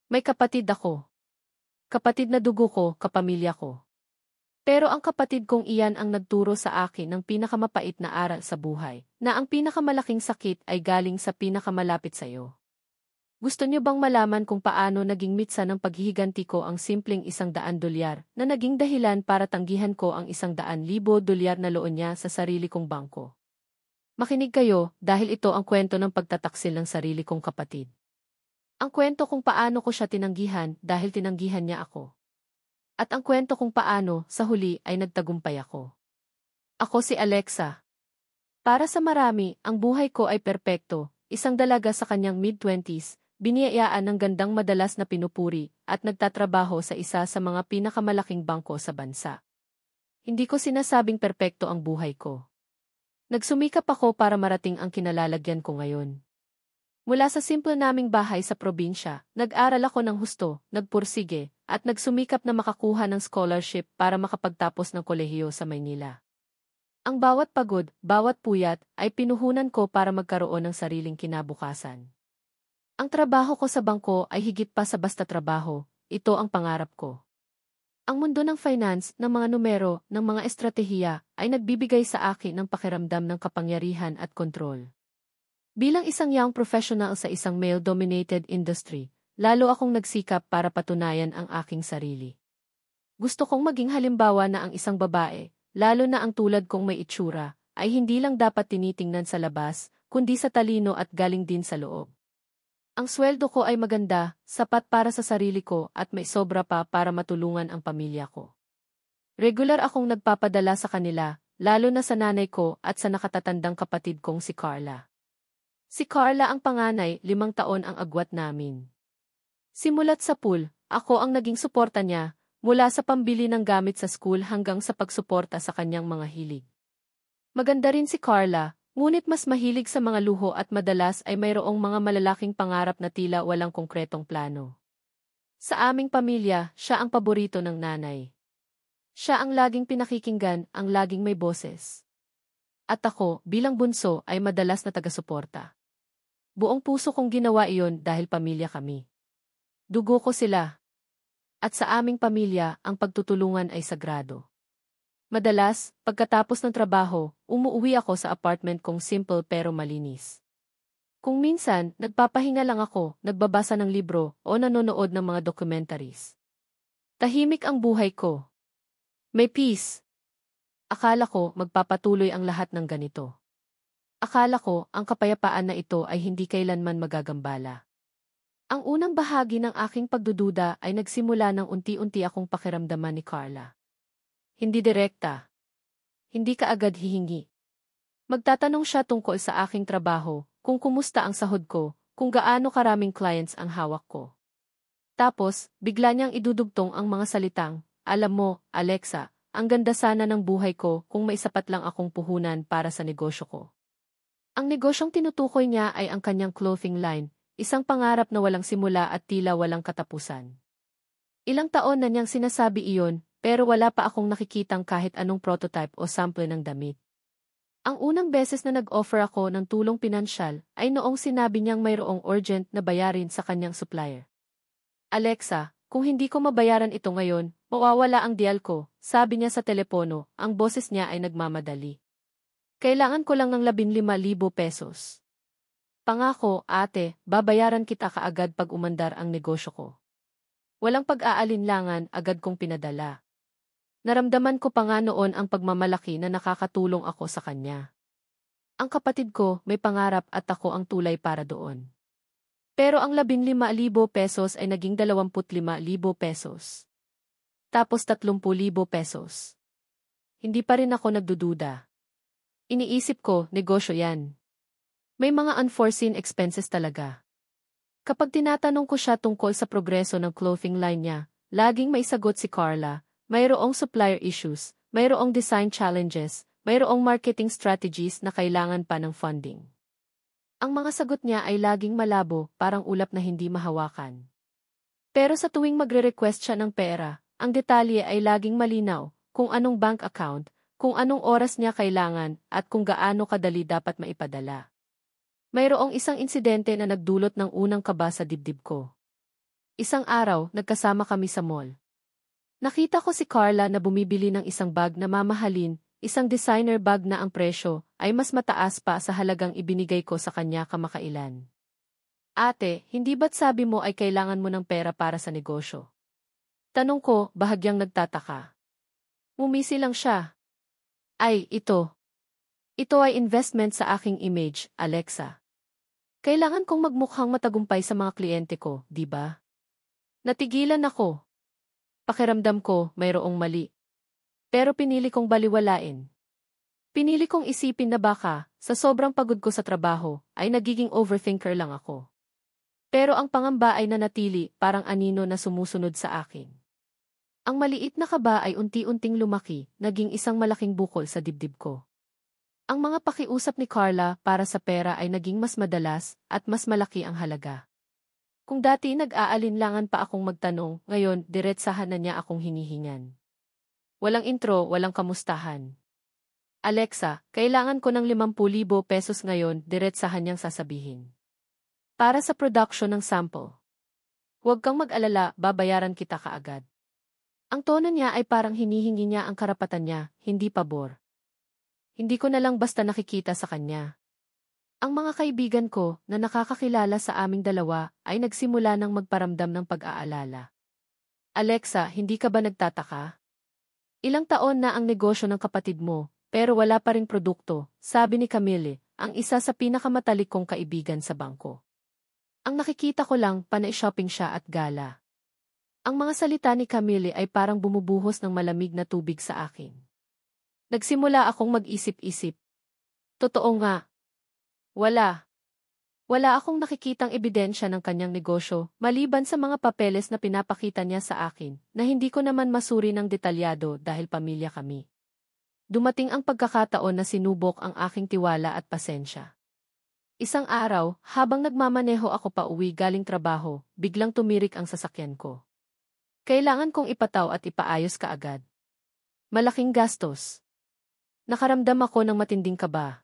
May kapatid ako. Kapatid na dugo ko, kapamilya ko. Pero ang kapatid kong iyan ang nagturo sa akin ng pinakamapait na aral sa buhay, na ang pinakamalaking sakit ay galing sa pinakamalapit sa iyo. Gusto niyo bang malaman kung paano naging mitsa ng paghihiganti ko ang simpleng $100 na naging dahilan para tanggihan ko ang $100,000 na loon niya sa sarili kong bangko? Makinig kayo dahil ito ang kwento ng pagtataksil ng sarili kong kapatid. Ang kwento kung paano ko siya tinanggihan dahil tinanggihan niya ako. At ang kwento kung paano, sa huli, ay nagtagumpay ako. Ako si Alexa. Para sa marami, ang buhay ko ay perpekto, isang dalaga sa kanyang mid-20s, biniyayaan ng gandang madalas na pinupuri, at nagtatrabaho sa isa sa mga pinakamalaking bangko sa bansa. Hindi ko sinasabing perpekto ang buhay ko. Nagsumikap ako para marating ang kinalalagyan ko ngayon. Mula sa simple naming bahay sa probinsya, nag-aral ako ng husto, nagpursige, at nagsumikap na makakuha ng scholarship para makapagtapos ng kolehiyo sa Maynila. Ang bawat pagod, bawat puyat, ay pinuhunan ko para magkaroon ng sariling kinabukasan. Ang trabaho ko sa bangko ay higit pa sa basta trabaho, ito ang pangarap ko. Ang mundo ng finance, ng mga numero, ng mga estratehiya, ay nagbibigay sa akin ng pakiramdam ng kapangyarihan at kontrol. Bilang isang young professional sa isang male-dominated industry, lalo akong nagsikap para patunayan ang aking sarili. Gusto kong maging halimbawa na ang isang babae, lalo na ang tulad kong may itsura, ay hindi lang dapat tinitingnan sa labas, kundi sa talino at galing din sa loob. Ang sweldo ko ay maganda, sapat para sa sarili ko at may sobra pa para matulungan ang pamilya ko. Regular akong nagpapadala sa kanila, lalo na sa nanay ko at sa nakatatandang kapatid kong si Carla. Si Carla ang panganay, 5 taon ang agwat namin. Simulat sa pool, ako ang naging suporta niya, mula sa pambili ng gamit sa school hanggang sa pagsuporta sa kanyang mga hilig. Maganda rin si Carla, ngunit mas mahilig sa mga luho at madalas ay mayroong mga malalaking pangarap na tila walang konkretong plano. Sa aming pamilya, siya ang paborito ng nanay. Siya ang laging pinakikinggan, ang laging may boses. At ako, bilang bunso, ay madalas na taga-suporta. Buong puso kong ginawa iyon dahil pamilya kami. Dugo ko sila. At sa aming pamilya, ang pagtutulungan ay sagrado. Madalas, pagkatapos ng trabaho, umuuwi ako sa apartment kong simple pero malinis. Kung minsan, nagpapahinga lang ako, nagbabasa ng libro, o nanonood ng mga documentaries. Tahimik ang buhay ko. May peace. Akala ko, magpapatuloy ang lahat ng ganito. Akala ko, ang kapayapaan na ito ay hindi kailanman magagambala. Ang unang bahagi ng aking pagdududa ay nagsimula nang unti-unti akong pakiramdaman ni Carla. Hindi direkta. Hindi kaagad hihingi. Magtatanong siya tungkol sa aking trabaho, kung kumusta ang sahod ko, kung gaano karaming clients ang hawak ko. Tapos, bigla niyang idudugtong ang mga salitang, "Alam mo, Alexa, ang ganda sana ng buhay ko kung may sapat lang akong puhunan para sa negosyo ko." Ang negosyong tinutukoy niya ay ang kanyang clothing line, isang pangarap na walang simula at tila walang katapusan. Ilang taon na niyang sinasabi iyon, pero wala pa akong nakikitang kahit anong prototype o sample ng damit. Ang unang beses na nag-offer ako ng tulong pinansyal ay noong sinabi niyang mayroong urgent na bayarin sa kanyang supplier. "Alexa, kung hindi ko mabayaran ito ngayon, mawawala ang deal ko," sabi niya sa telepono, ang boses niya ay nagmamadali. "Kailangan ko lang ng 15,000 pesos. Pangako, ate, babayaran kita kaagad pag umandar ang negosyo ko." Walang pag-aalinlangan, agad kong pinadala. Naramdaman ko pa nga noon ang pagmamalaki na nakakatulong ako sa kanya. Ang kapatid ko may pangarap at ako ang tulay para doon. Pero ang 15,000 pesos ay naging 25,000 pesos. Tapos 30,000 pesos. Hindi pa rin ako nagdududa. Iniisip ko, negosyo yan. May mga unforeseen expenses talaga. Kapag tinatanong ko siya tungkol sa progreso ng clothing line niya, laging may sagot si Carla, mayroong supplier issues, mayroong design challenges, mayroong marketing strategies na kailangan pa ng funding. Ang mga sagot niya ay laging malabo, parang ulap na hindi mahawakan. Pero sa tuwing magre-request siya ng pera, ang detalye ay laging malinaw, kung anong bank account, kung anong oras niya kailangan, at kung gaano kadali dapat maipadala. Mayroong isang insidente na nagdulot ng unang kaba sa dibdib ko. Isang araw, nagkasama kami sa mall. Nakita ko si Carla na bumibili ng isang bag na mamahalin, isang designer bag na ang presyo ay mas mataas pa sa halagang ibinigay ko sa kanya kamakailan. Ate, hindi ba't sabi mo ay kailangan mo ng pera para sa negosyo? Tanong ko, bahagyang nagtataka. Ngumisi lang siya. Ay, ito. Ito ay investment sa aking image, Alexa. Kailangan kong magmukhang matagumpay sa mga kliyente ko, di ba? Natigilan ako. Pakiramdam ko, mayroong mali. Pero pinili kong baliwalain. Pinili kong isipin na baka, sa sobrang pagod ko sa trabaho, ay nagiging overthinker lang ako. Pero ang pangamba ay nanatili, parang anino na sumusunod sa akin. Ang maliit na kaba ay unti-unting lumaki, naging isang malaking bukol sa dibdib ko. Ang mga pakiusap ni Carla para sa pera ay naging mas madalas at mas malaki ang halaga. Kung dati nag-aalinlangan pa akong magtanong, ngayon diretsahan na niya akong hinihingan. Walang intro, walang kamustahan. Alexa, kailangan ko ng 50,000 pesos ngayon, diretsahan niyang sasabihin. Para sa production ng sample. Huwag kang mag-alala, babayaran kita kaagad. Ang tono niya ay parang hinihingi niya ang karapatan niya, hindi pabor. Hindi ko na lang basta nakikita sa kanya. Ang mga kaibigan ko na nakakakilala sa aming dalawa ay nagsimula ng magparamdam ng pag-aalala. Alexa, hindi ka ba nagtataka? Ilang taon na ang negosyo ng kapatid mo, pero wala pa ring produkto, sabi ni Camille, ang isa sa pinakamatalik kong kaibigan sa bangko. Ang nakikita ko lang, panay-shopping siya at gala. Ang mga salita ni Camille ay parang bumubuhos ng malamig na tubig sa akin. Nagsimula akong mag-isip-isip. Totoo nga. Wala. Wala akong nakikitang ebidensya ng kanyang negosyo, maliban sa mga papeles na pinapakita niya sa akin, na hindi ko naman masuri ng detalyado dahil pamilya kami. Dumating ang pagkakataon na sinubok ang aking tiwala at pasensya. Isang araw, habang nagmamaneho ako pa uwi galing trabaho, biglang tumirik ang sasakyan ko. Kailangan kong ipataw at ipaayos kaagad. Malaking gastos. Nakaramdam ako ng matinding kaba.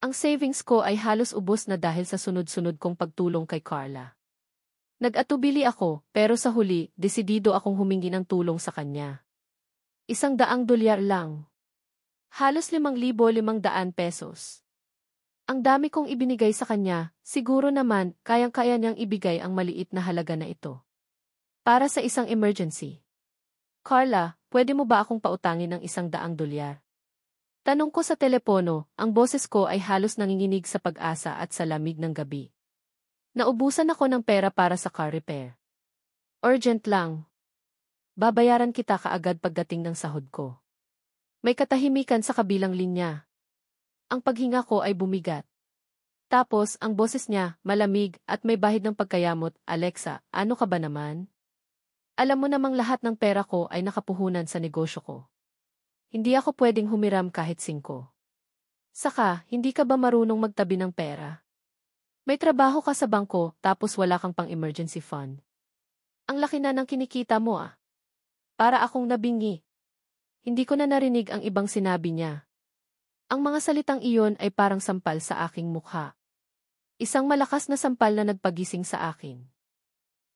Ang savings ko ay halos ubos na dahil sa sunod-sunod kong pagtulong kay Carla. Nag-atubili ako, pero sa huli, desidido akong humingi ng tulong sa kanya. $100 lang. Halos 5,500 pesos. Ang dami kong ibinigay sa kanya, siguro naman, kayang-kaya niyang ibigay ang maliit na halaga na ito. Para sa isang emergency. Carla, pwede mo ba akong pautangin ng $100? Tanong ko sa telepono, ang boses ko ay halos nanginginig sa pag-asa at sa lamig ng gabi. Naubusan ako ng pera para sa car repair. Urgent lang. Babayaran kita kaagad pagdating ng sahod ko. May katahimikan sa kabilang linya. Ang paghinga ko ay bumigat. Tapos, ang boses niya, malamig at may bahid ng pagkayamot, Alexa, ano ka ba naman? Alam mo namang lahat ng pera ko ay nakapuhunan sa negosyo ko. Hindi ako pwedeng humiram kahit 5. Saka, hindi ka ba marunong magtabi ng pera? May trabaho ka sa bangko, tapos wala kang pang emergency fund. Ang laki na ng kinikita mo ah. Para akong nabingi. Hindi ko na narinig ang ibang sinabi niya. Ang mga salitang iyon ay parang sampal sa aking mukha. Isang malakas na sampal na nagpagising sa akin.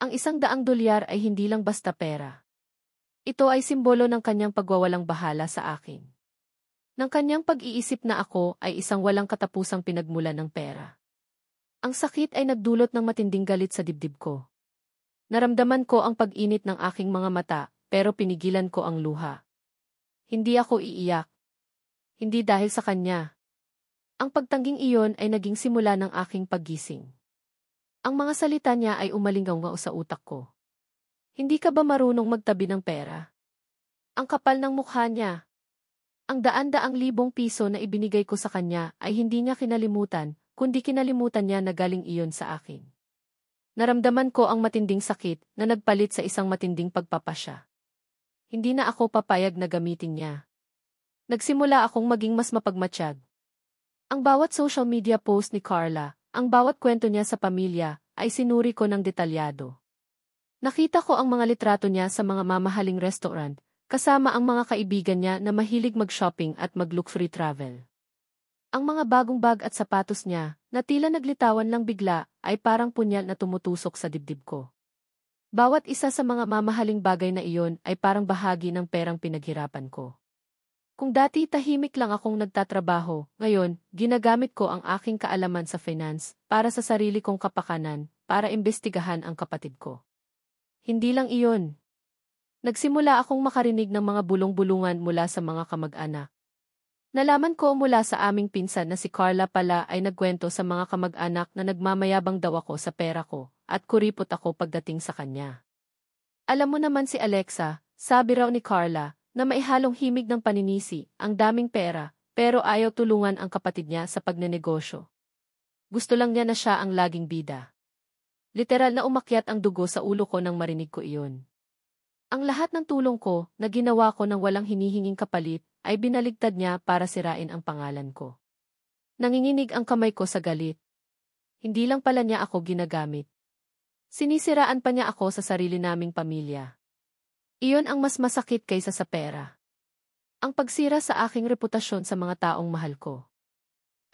Ang $100 ay hindi lang basta pera. Ito ay simbolo ng kanyang pagwawalang bahala sa akin. Ng kanyang pag-iisip na ako ay isang walang katapusang pinagmulan ng pera. Ang sakit ay nagdulot ng matinding galit sa dibdib ko. Naramdaman ko ang pag-init ng aking mga mata, pero pinigilan ko ang luha. Hindi ako iiyak. Hindi dahil sa kanya. Ang pagtangging iyon ay naging simula ng aking paggising. Ang mga salita niya ay umalingaw sa utak ko. Hindi ka ba marunong magtabi ng pera? Ang kapal ng mukha niya. Ang daan-daang libong piso na ibinigay ko sa kanya ay hindi niya kinalimutan, kundi kinalimutan niya na galing iyon sa akin. Naramdaman ko ang matinding sakit na nagpalit sa isang matinding pagpapasya. Hindi na ako papayag na gamitin niya. Nagsimula akong maging mas mapagmatsyag. Ang bawat social media post ni Carla, ang bawat kwento niya sa pamilya, ay sinuri ko ng detalyado. Nakita ko ang mga litrato niya sa mga mamahaling restaurant, kasama ang mga kaibigan niya na mahilig mag-shopping at mag-luxury travel. Ang mga bagong bag at sapatos niya, na tila naglitawan lang bigla, ay parang punyal na tumutusok sa dibdib ko. Bawat isa sa mga mamahaling bagay na iyon ay parang bahagi ng perang pinaghirapan ko. Kung dati tahimik lang akong nagtatrabaho, ngayon, ginagamit ko ang aking kaalaman sa finance para sa sarili kong kapakanan, para imbestigahan ang kapatid ko. Hindi lang iyon. Nagsimula akong makarinig ng mga bulong-bulungan mula sa mga kamag-anak. Nalaman ko mula sa aming pinsan na si Carla pala ay nagkwento sa mga kamag-anak na nagmamayabang daw ako sa pera ko at kuripot ako pagdating sa kanya. Alam mo naman si Alexa, sabi raw ni Carla, na maihalong himig ng paninisi, ang daming pera, pero ayaw tulungan ang kapatid niya sa pagnenegosyo. Gusto lang niya na siya ang laging bida. Literal na umakyat ang dugo sa ulo ko nang marinig ko iyon. Ang lahat ng tulong ko, na ginawa ko nang walang hinihinging kapalit, ay binaligtad niya para sirain ang pangalan ko. Nanginginig ang kamay ko sa galit. Hindi lang pala niya ako ginagamit. Sinisiraan pa niya ako sa sarili naming pamilya. Iyon ang mas masakit kaysa sa pera. Ang pagsira sa aking reputasyon sa mga taong mahal ko.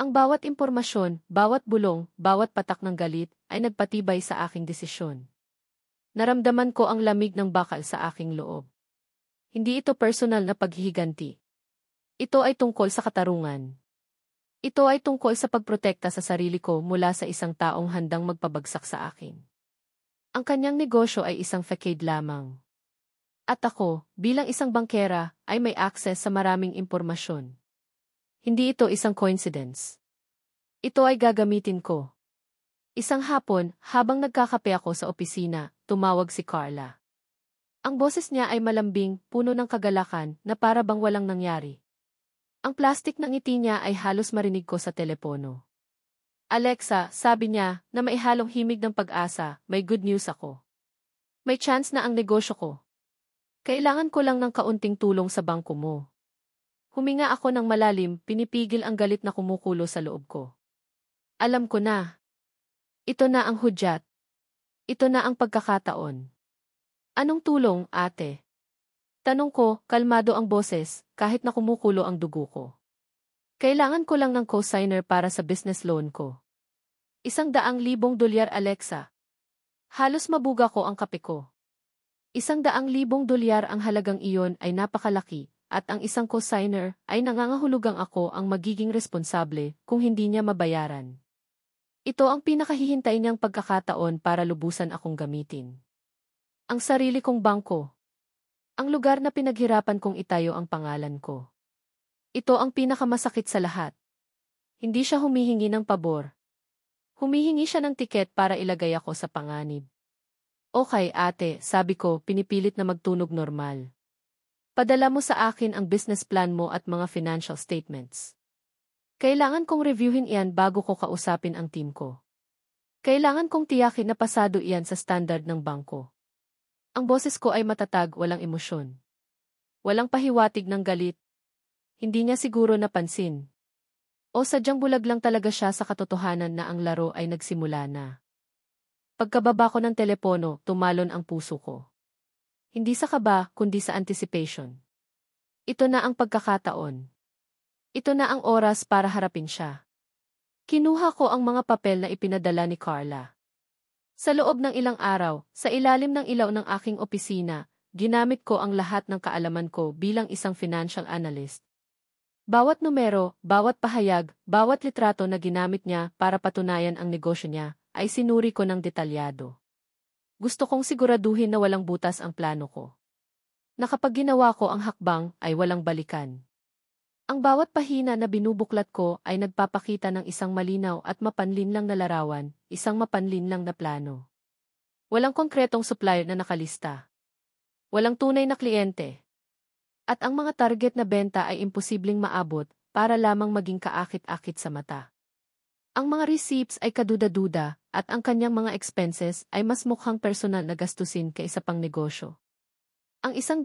Ang bawat impormasyon, bawat bulong, bawat patak ng galit, ay nagpatibay sa aking desisyon. Naramdaman ko ang lamig ng bakal sa aking loob. Hindi ito personal na paghihiganti. Ito ay tungkol sa katarungan. Ito ay tungkol sa pagprotekta sa sarili ko mula sa isang taong handang magpabagsak sa akin. Ang kanyang negosyo ay isang facade lamang. At ako, bilang isang bangkera, ay may access sa maraming impormasyon. Hindi ito isang coincidence. Ito ay gagamitin ko. Isang hapon, habang nagkakape ako sa opisina, tumawag si Carla. Ang boses niya ay malambing, puno ng kagalakan, na para bang walang nangyari. Ang plastik ng ngiti niya ay halos marinig ko sa telepono. Alexa, sabi niya, na maihalong himig ng pag-asa, may good news ako. May chance na ang negosyo ko. Kailangan ko lang ng kaunting tulong sa bangko mo. Huminga ako ng malalim, pinipigil ang galit na kumukulo sa loob ko. Alam ko na. Ito na ang hudyat. Ito na ang pagkakataon. Anong tulong, ate? Tanong ko, kalmado ang boses, kahit na kumukulo ang dugo ko. Kailangan ko lang ng co-signer para sa business loan ko. $100,000, Alexa. Halos mabuga ko ang kape ko. $100,000 ang halagang iyon ay napakalaki, at ang isang co-signer ay nangangahulugang ako ang magiging responsable kung hindi niya mabayaran. Ito ang pinakahihintay niyang pagkakataon para lubusan akong gamitin. Ang sarili kong bangko. Ang lugar na pinaghirapan kong itayo ang pangalan ko. Ito ang pinakamasakit sa lahat. Hindi siya humihingi ng pabor. Humihingi siya ng tiket para ilagay ako sa panganib. Okay, ate, sabi ko, pinipilit na magtunog normal. Padala mo sa akin ang business plan mo at mga financial statements. Kailangan kong reviewin iyan bago ko kausapin ang team ko. Kailangan kong tiyakin na pasado iyan sa standard ng bangko. Ang boses ko ay matatag, walang emosyon. Walang pahiwatig ng galit. Hindi niya siguro napansin. O sadyang bulag lang talaga siya sa katotohanan na ang laro ay nagsimula na. Pagkababa ko ng telepono, tumalon ang puso ko. Hindi sa kaba, kundi sa anticipation. Ito na ang pagkakataon. Ito na ang oras para harapin siya. Kinuha ko ang mga papel na ipinadala ni Carla. Sa loob ng ilang araw, sa ilalim ng ilaw ng aking opisina, ginamit ko ang lahat ng kaalaman ko bilang isang financial analyst. Bawat numero, bawat pahayag, bawat litrato na ginamit niya para patunayan ang negosyo niya, ay sinuri ko ng detalyado. Gusto kong siguraduhin na walang butas ang plano ko. Na kapag ginawa ko ang hakbang, ay walang balikan. Ang bawat pahina na binubuklat ko ay nagpapakita ng isang malinaw at mapanlinlang na larawan, isang mapanlinlang na plano. Walang konkretong supplier na nakalista. Walang tunay na kliyente. At ang mga target na benta ay imposibleng maabot para lamang maging kaakit-akit sa mata. Ang mga receipts ay kaduda-duda at ang kanyang mga expenses ay mas mukhang personal na gastusin kaysa pang negosyo. Ang $100,000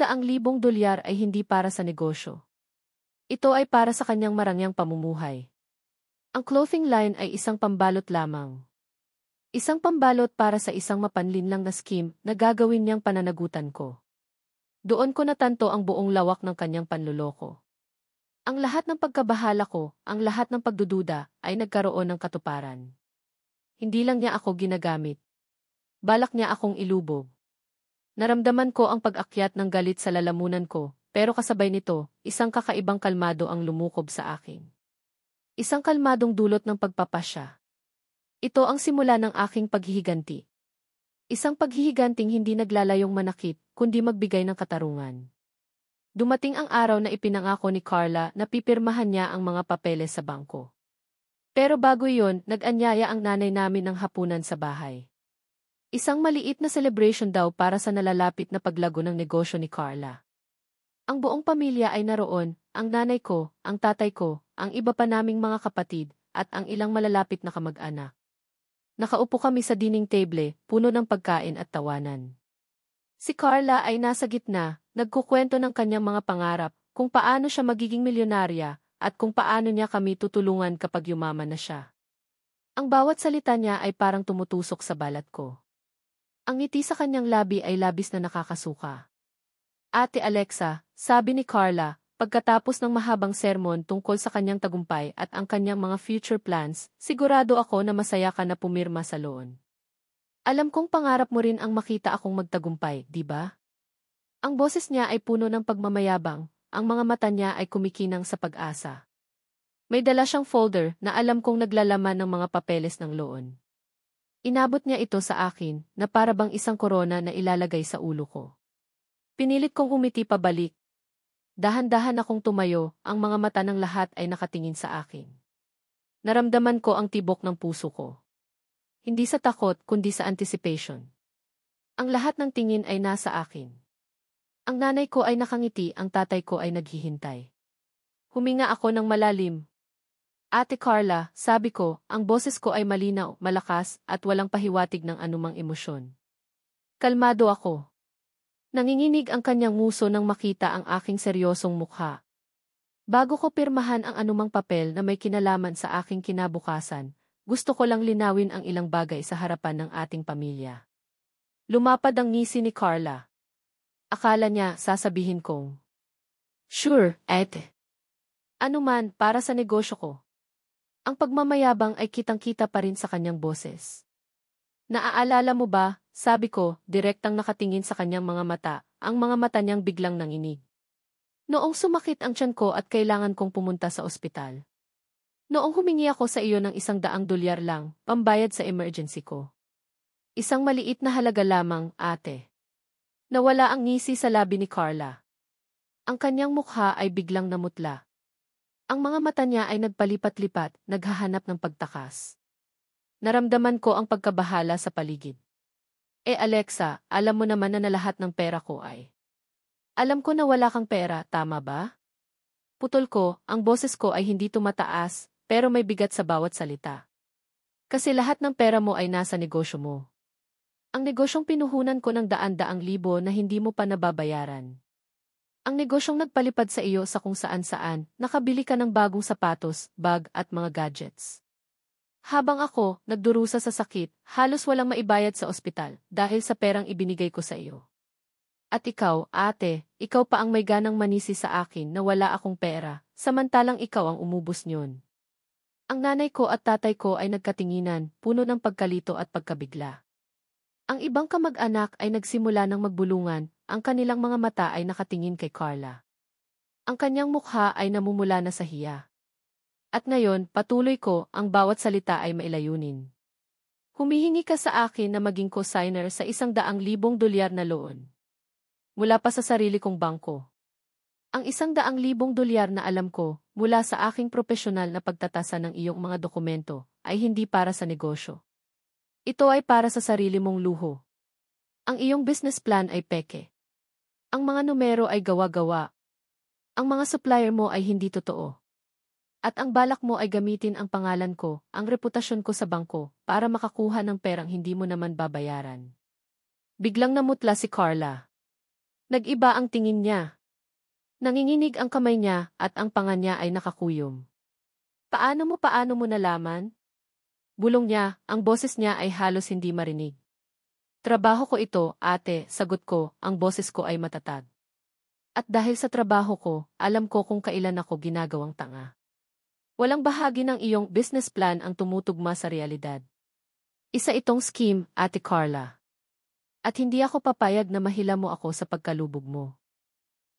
ay hindi para sa negosyo. Ito ay para sa kanyang marangyang pamumuhay. Ang clothing line ay isang pambalot lamang. Isang pambalot para sa isang mapanlinlang na scheme na gagawin niyang pananagutan ko. Doon ko natanto ang buong lawak ng kanyang panluloko. Ang lahat ng pagkabahala ko, ang lahat ng pagdududa, ay nagkaroon ng katuparan. Hindi lang niya ako ginagamit. Balak niya akong ilubog. Naramdaman ko ang pag-akyat ng galit sa lalamunan ko, pero kasabay nito, isang kakaibang kalmado ang lumukob sa akin. Isang kalmadong dulot ng pagpapasya. Ito ang simula ng aking paghihiganti. Isang paghihiganting hindi naglalayong manakit, kundi magbigay ng katarungan. Dumating ang araw na ipinangako ni Carla na pipirmahan niya ang mga papeles sa bangko. Pero bago iyon, nag-anyaya ang nanay namin ng hapunan sa bahay. Isang maliit na celebration daw para sa nalalapit na paglago ng negosyo ni Carla. Ang buong pamilya ay naroon, ang nanay ko, ang tatay ko, ang iba pa naming mga kapatid, at ang ilang malalapit na kamag-anak. Nakaupo kami sa dining table, puno ng pagkain at tawanan. Si Carla ay nasa gitna, nagkukwento ng kanyang mga pangarap, kung paano siya magiging milyonarya, at kung paano niya kami tutulungan kapag yumaman na siya. Ang bawat salita niya ay parang tumutusok sa balat ko. Ang ngiti sa kanyang labi ay labis na nakakasuka. Ate Alexa, sabi ni Carla, pagkatapos ng mahabang sermon tungkol sa kanyang tagumpay at ang kanyang mga future plans, sigurado ako na masaya ka na pumirma sa loan. Alam kong pangarap mo rin ang makita akong magtagumpay, di ba? Ang boses niya ay puno ng pagmamayabang, ang mga mata niya ay kumikinang sa pag-asa. May dala siyang folder na alam kong naglalaman ng mga papeles ng loan. Inabot niya ito sa akin na para bang isang korona na ilalagay sa ulo ko. Pinilit kong umiti pabalik. Dahan-dahan akong tumayo, ang mga mata ng lahat ay nakatingin sa akin. Naramdaman ko ang tibok ng puso ko. Hindi sa takot, kundi sa anticipation. Ang lahat ng tingin ay nasa akin. Ang nanay ko ay nakangiti, ang tatay ko ay naghihintay. Huminga ako ng malalim. Ate Carla, sabi ko, ang boses ko ay malinaw, malakas, at walang pahiwatig ng anumang emosyon. Kalmado ako. Nanginginig ang kanyang nguso nang makita ang aking seryosong mukha. Bago ko pirmahan ang anumang papel na may kinalaman sa aking kinabukasan, gusto ko lang linawin ang ilang bagay sa harapan ng ating pamilya. Lumapad ang ngisi ni Carla. Akala niya sasabihin kong, "Sure, ate." Ano man para sa negosyo ko. Ang pagmamayabang ay kitang-kita pa rin sa kanyang boses. Naaalala mo ba, sabi ko, direktang nakatingin sa kanyang mga mata, ang mga mata niyang biglang nanginig. Noong sumakit ang tiyan ko at kailangan kong pumunta sa ospital. Noong humingi ako sa iyo ng $100 lang, pambayad sa emergency ko. Isang maliit na halaga lamang, ate. Nawala ang ngisi sa labi ni Carla. Ang kanyang mukha ay biglang namutla. Ang mga mata niya ay nagpalipat-lipat, naghahanap ng pagtakas. Naramdaman ko ang pagkabahala sa paligid. Alexa, alam mo naman na lahat ng pera ko ay. Alam ko na wala kang pera, tama ba? Putol ko, ang boses ko ay hindi tumataas, pero may bigat sa bawat salita. Kasi lahat ng pera mo ay nasa negosyo mo. Ang negosyong pinuhunan ko ng daan-daang libo na hindi mo pa nababayaran. Ang negosyong nagpalipad sa iyo sa kung saan-saan, nakabili ka ng bagong sapatos, bag at mga gadgets. Habang ako, nagdurusa sa sakit, halos walang maibayad sa ospital dahil sa perang ibinigay ko sa iyo. At ikaw, ate, ikaw pa ang may ganang manisi sa akin na wala akong pera, samantalang ikaw ang umubos niyon. Ang nanay ko at tatay ko ay nagkatinginan, puno ng pagkalito at pagkabigla. Ang ibang kamag-anak ay nagsimula ng magbulungan, ang kanilang mga mata ay nakatingin kay Carla. Ang kanyang mukha ay namumula na sa hiya. At ngayon, patuloy ko, ang bawat salita ay mailayunin. Humihingi ka sa akin na maging co-signer sa $100,000 na loan. Mula pa sa sarili kong bangko. Ang $100,000 na alam ko, mula sa aking propesyonal na pagtatasa ng iyong mga dokumento, ay hindi para sa negosyo. Ito ay para sa sarili mong luho. Ang iyong business plan ay peke. Ang mga numero ay gawa-gawa. Ang mga supplier mo ay hindi totoo. At ang balak mo ay gamitin ang pangalan ko, ang reputasyon ko sa bangko, para makakuha ng perang hindi mo naman babayaran. Biglang namutla si Carla. Nag-iba ang tingin niya. Nanginginig ang kamay niya at ang panga niya ay nakakuyom. Paano mo nalaman? Bulong niya, ang boses niya ay halos hindi marinig. Trabaho ko ito, ate, sagot ko, ang boses ko ay matatag. At dahil sa trabaho ko, alam ko kung kailan ako ginagawang tanga. Walang bahagi ng iyong business plan ang tumutugma sa realidad. Isa itong scheme, Ate Carla. At hindi ako papayag na mahila mo ako sa pagkalubog mo.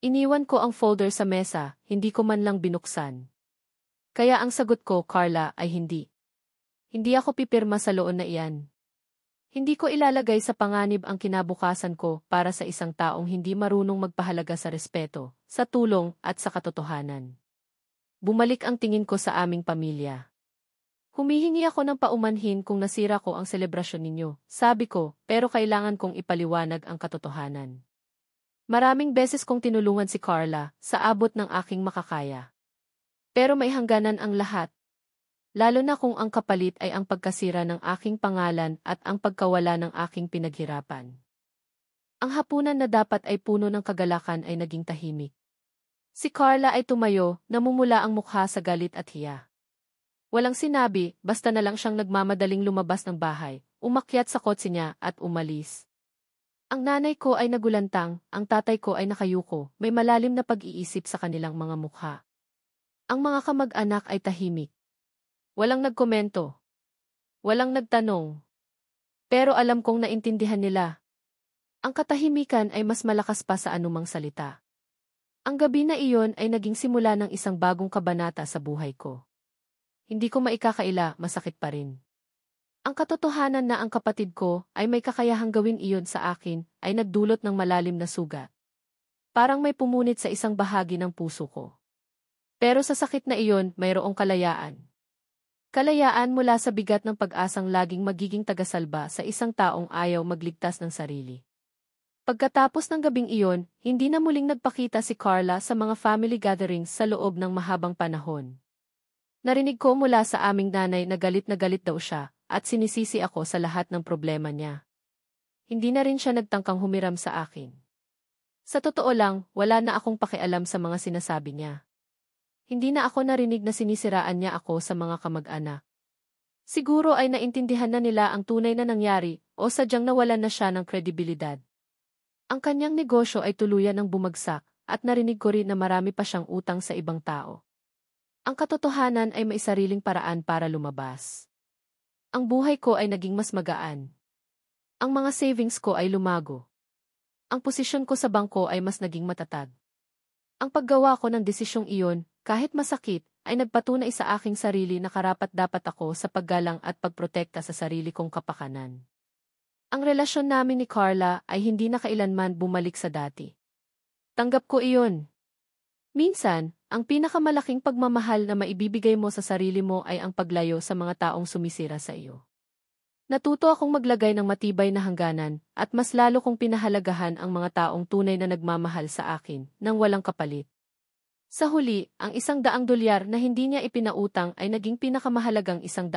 Iniwan ko ang folder sa mesa, hindi ko man lang binuksan. Kaya ang sagot ko, Carla, ay hindi. Hindi ako pipirma sa loon na iyan. Hindi ko ilalagay sa panganib ang kinabukasan ko para sa isang taong hindi marunong magpahalaga sa respeto, sa tulong, at sa katotohanan. Bumalik ang tingin ko sa aming pamilya. Humihingi ako ng paumanhin kung nasira ko ang selebrasyon ninyo, sabi ko, pero kailangan kong ipaliwanag ang katotohanan. Maraming beses kong tinulungan si Carla, sa abot ng aking makakaya. Pero may hangganan ang lahat. Lalo na kung ang kapalit ay ang pagkasira ng aking pangalan at ang pagkawala ng aking pinaghirapan. Ang hapunan na dapat ay puno ng kagalakan ay naging tahimik. Si Carla ay tumayo, namumula ang mukha sa galit at hiya. Walang sinabi, basta na lang siyang nagmamadaling lumabas ng bahay, umakyat sa kotse niya at umalis. Ang nanay ko ay nagulantang, ang tatay ko ay nakayuko, may malalim na pag-iisip sa kanilang mga mukha. Ang mga kamag-anak ay tahimik. Walang nagkomento. Walang nagtanong. Pero alam kong naintindihan nila. Ang katahimikan ay mas malakas pa sa anumang salita. Ang gabi na iyon ay naging simula ng isang bagong kabanata sa buhay ko. Hindi ko maikakaila, masakit pa rin. Ang katotohanan na ang kapatid ko ay may kakayahang gawin iyon sa akin ay nagdulot ng malalim na sugat. Parang may pumunit sa isang bahagi ng puso ko. Pero sa sakit na iyon, mayroong kalayaan. Kalayaan mula sa bigat ng pag-asang laging magiging tagasalba sa isang taong ayaw magligtas ng sarili. Pagkatapos ng gabing iyon, hindi na muling nagpakita si Carla sa mga family gatherings sa loob ng mahabang panahon. Narinig ko mula sa aming nanay na galit daw siya, at sinisisi ako sa lahat ng problema niya. Hindi na rin siya nagtangkang humiram sa akin. Sa totoo lang, wala na akong pakialam sa mga sinasabi niya. Hindi na ako narinig na sinisiraan niya ako sa mga kamag-anak. Siguro ay naintindihan na nila ang tunay na nangyari o sadyang nawalan na siya ng kredibilidad. Ang kanyang negosyo ay tuluyan ng bumagsak at narinig ko rin na marami pa siyang utang sa ibang tao. Ang katotohanan ay may sariling paraan para lumabas. Ang buhay ko ay naging mas magaan. Ang mga savings ko ay lumago. Ang posisyon ko sa bangko ay mas naging matatag. Ang paggawa ko ng desisyong iyon, kahit masakit, ay nagpatunay sa aking sarili na karapat-dapat ako sa paggalang at pagprotekta sa sarili kong kapakanan. Ang relasyon namin ni Carla ay hindi na kailanman bumalik sa dati. Tanggap ko iyon. Minsan, ang pinakamalaking pagmamahal na maibibigay mo sa sarili mo ay ang paglayo sa mga taong sumisira sa iyo. Natuto akong maglagay ng matibay na hangganan at mas lalo kong pinahalagahan ang mga taong tunay na nagmamahal sa akin nang walang kapalit. Sa huli, ang $100 na hindi niya ipinautang ay naging pinakamahalagang $100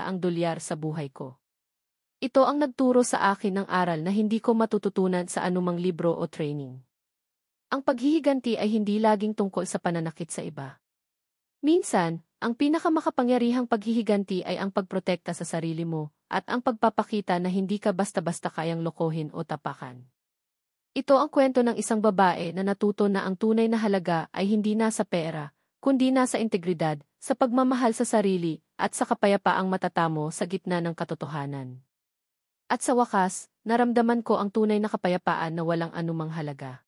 sa buhay ko. Ito ang nagturo sa akin ng aral na hindi ko matututunan sa anumang libro o training. Ang paghihiganti ay hindi laging tungkol sa pananakit sa iba. Minsan, ang pinakamakapangyarihang paghihiganti ay ang pagprotekta sa sarili mo at ang pagpapakita na hindi ka basta-basta kayang lokohin o tapakan. Ito ang kwento ng isang babae na natuto na ang tunay na halaga ay hindi nasa pera, kundi nasa integridad, sa pagmamahal sa sarili, at sa kapayapaang matatamo sa gitna ng katotohanan. At sa wakas, naramdaman ko ang tunay na kapayapaan na walang anumang halaga.